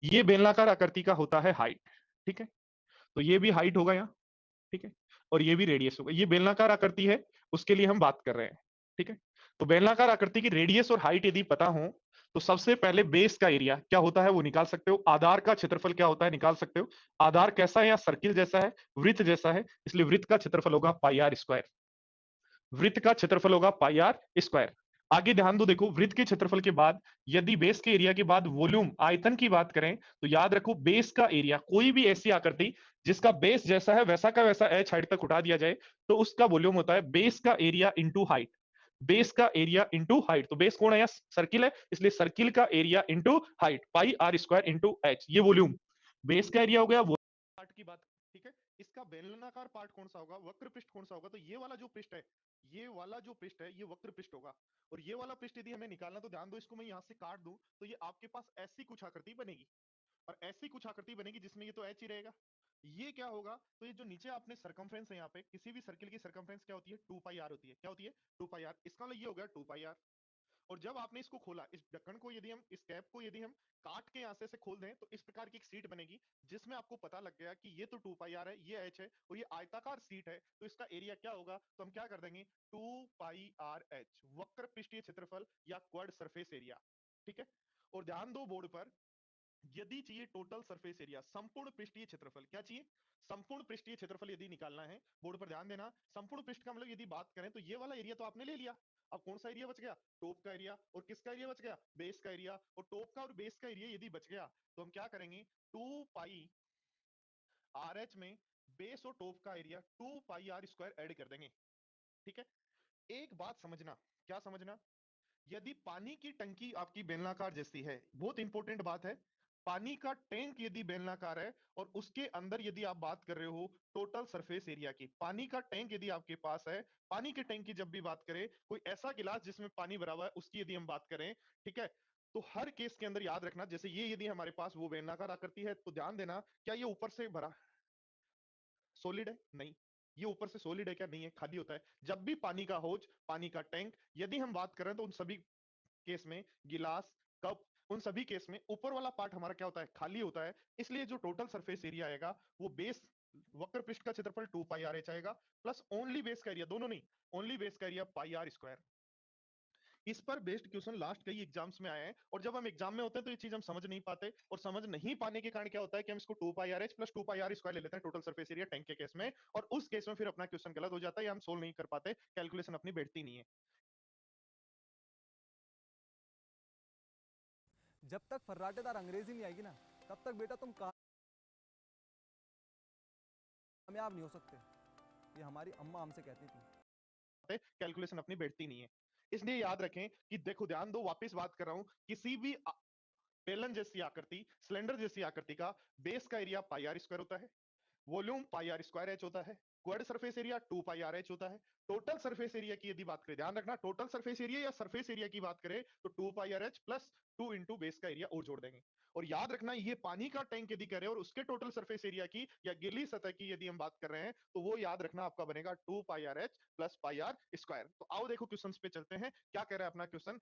ये बेलनाकार आकृति का होता है हाइट। ठीक है, तो ये भी हाइट होगा यहाँ। ठीक है, और ये भी रेडियस होगा। ये बेलनाकार आकृति है, उसके लिए हम बात कर रहे हैं। ठीक है, तो बेलनाकार आकृति की रेडियस और हाइट यदि पता हो तो सबसे पहले बेस का एरिया क्या होता है वो निकाल सकते हो। आधार का क्षेत्रफल क्या होता है निकाल सकते हो। आधार कैसा है, या सर्किल जैसा है, वृत्त जैसा है, इसलिए वृत्त का क्षेत्रफल होगा पाई आर स्क्वायर। वृत्त का क्षेत्रफल होगा पाई आर स्क्वायर। आगे ध्यान दो, देखो वृत्त के क्षेत्रफल के बाद यदि बेस के एरिया के बाद वॉल्यूम आयतन की बात करें तो याद रखो बेस का एरिया, कोई भी ऐसी आकृति जिसका बेस जैसा है वैसा का वैसा एच हाइट तक उठा दिया जाए तो उसका वॉल्यूम होता है बेस का एरिया इंटू हाइट। बेस का एरिया इंटू हाइट, तो बेस कौन है, यहाँ सर्किल है, इसलिए सर्किल का area into height pi R square into H. ये वॉल्यूम बेस का एरिया हो गया। पार्ट की बात, ठीक है, इसका बेलनाकार पार्ट कौन सा होगा, वक्र पृष्ठ कौन सा होगा, तो ये वाला जो पृष्ठ है, ये वाला जो पृष्ठ है ये वक्र पृष्ठ होगा। और ये वाला पृष्ठ यदि हमें निकालना तो ध्यान दो, इसको मैं यहां से काट दूं तो ये आपके पास ऐसी कुछ आकृति बनेगी। और ऐसी कुछ आकृति बनेगी जिसमें ये तो एच ही रहेगा। ये क्या होगा, तो ये जो नीचे आपने सरकमफ्रेंस है यहाँ पे, किसी भी सर्किल की सरकमफ्रेंस क्या होती है, 2 पाई आर होती है। क्या होती है, 2 पाई आर। इसका मतलब ये हो गया 2 पाई आर। और जब आपने इसको खोला, इस ढक्कन को यदि हम, इस कैप को यदि हम काट के यहाँ से खोल दें तो इस प्रकार की एक सीट बनेगी जिसमें आपको पता लग गया कि ये तो 2 पाई आर है, ये एच है और ये आयताकार सीट है, तो इसका एरिया क्या होगा, तो हम क्या कर देंगे 2 पाई आर एच, वक्र पृष्ठीय क्षेत्रफल या क्वाड सरफेस एरिया। ठीक है, और ध्यान दो बोर्ड पर, यदि चाहिए टोटल सरफेस एरिया, संपूर्ण पृष्ठीय क्षेत्रफल, क्या चाहिए, संपूर्ण पृष्ठीय क्षेत्रफल यदि निकालना है, बोर्ड पर ध्यान देना, संपूर्ण पृष्ठ का मतलब यदि बात करें तो ये वाला एरिया तो आपने ले लिया। अब कौन सा एरिया बच गया, टॉप का एरिया, और किसका एरिया बच गया, बेस का एरिया। और टॉप का और बेस का एरिया यदि बच गया तो हम क्या करेंगे, 2 पाई आर एच में बेस और टॉप का area 2 pi R square add कर देंगे। ठीक है, एक बात समझना, क्या समझना, यदि पानी की टंकी आपकी बेलनाकार जैसी है, बहुत इंपॉर्टेंट बात है, पानी का टैंक यदि बेलनाकार है और उसके अंदर यदि आप बात कर रहे हो टोटल सरफेस एरिया की, पानी का टैंक यदि आपके पास है, पानी के टैंक की जब भी बात करें, कोई ऐसा गिलास जिसमें पानी भरा हुआ है उसकी यदि हम बात करें, ठीक है, तो हर केस के अंदर याद रखना, जैसे ये यदि हमारे पास वो बेलनाकार आकृति है तो ध्यान देना, क्या ये ऊपर से भरा सॉलिड है, नहीं, ये ऊपर से सॉलिड है क्या, नहीं है, खाली होता है। जब भी पानी का हौज, पानी का टैंक यदि हम बात करें तो उन सभी केस में, गिलास, कप, उन सभी केस में ऊपर वाला पार्ट हमारा क्या होता है, खाली होता है। इसलिए जो टोटल सरफेस एरिया आएगा वो बेस वक्र पृष्ठ का क्षेत्रफल 2 पाई आर एच आएगा, प्लस ओनली बेस का एरिया, दोनों नहीं, ओनली बेस का एरिया पाई आर स्क्वायर। इस पर बेस्ड क्वेश्चन लास्ट कई एग्जाम्स में आए हैं, और जब हम एग्जाम में होते हैं तो ये चीज हम समझ नहीं पाते, और समझ नहीं पाने के कारण क्या होता है कि हम इसको 2 pi R H plus 2 pi R square ले लेते हैं टोटल सरफेस एरिया टैंक के केस में, और उस केस में फिर अपना क्वेश्चन गलत हो जाता है या हम सोल्व नहीं कर पाते, कैलकुलेशन अपनी बैठती नहीं है। जब तक फर्राटेदार अंग्रेजी नहीं आएगी ना, तब तक बेटा तुम कामयाब नहीं हो सकते। ये हमारी अम्मा हमसे कहती थी। कैलकुलेशन अपनी बैठती नहीं है। इसलिए याद रखें कि देखो, ध्यान दो, वापस बात कर रहा हूं, किसी भी बेलन जैसी आकृति, सिलेंडर जैसी आकृति का बेस का एरिया पाई आर स्क्वायर होता है, volume pi R square H होता है, curved surface area 2 pi R H होता है। टोटल सरफेस एरिया की यदि बात करें, ध्यान रखना, टोटल सरफेस एरिया या सरफेस एरिया की बात करें तो 2 pi R H plus 2 into base का एरिया और जोड़ देंगे। और याद रखना, ये पानी का टैंक यदि करें और उसके टोटल सरफेस एरिया की या गिली सतह की यदि हम बात कर रहे हैं तो वो याद रखना आपका बनेगा 2 pi R H plus pi R square. तो आओ देखो क्वेश्चन पे चलते हैं, क्या कह रहा है अपना क्वेश्चन।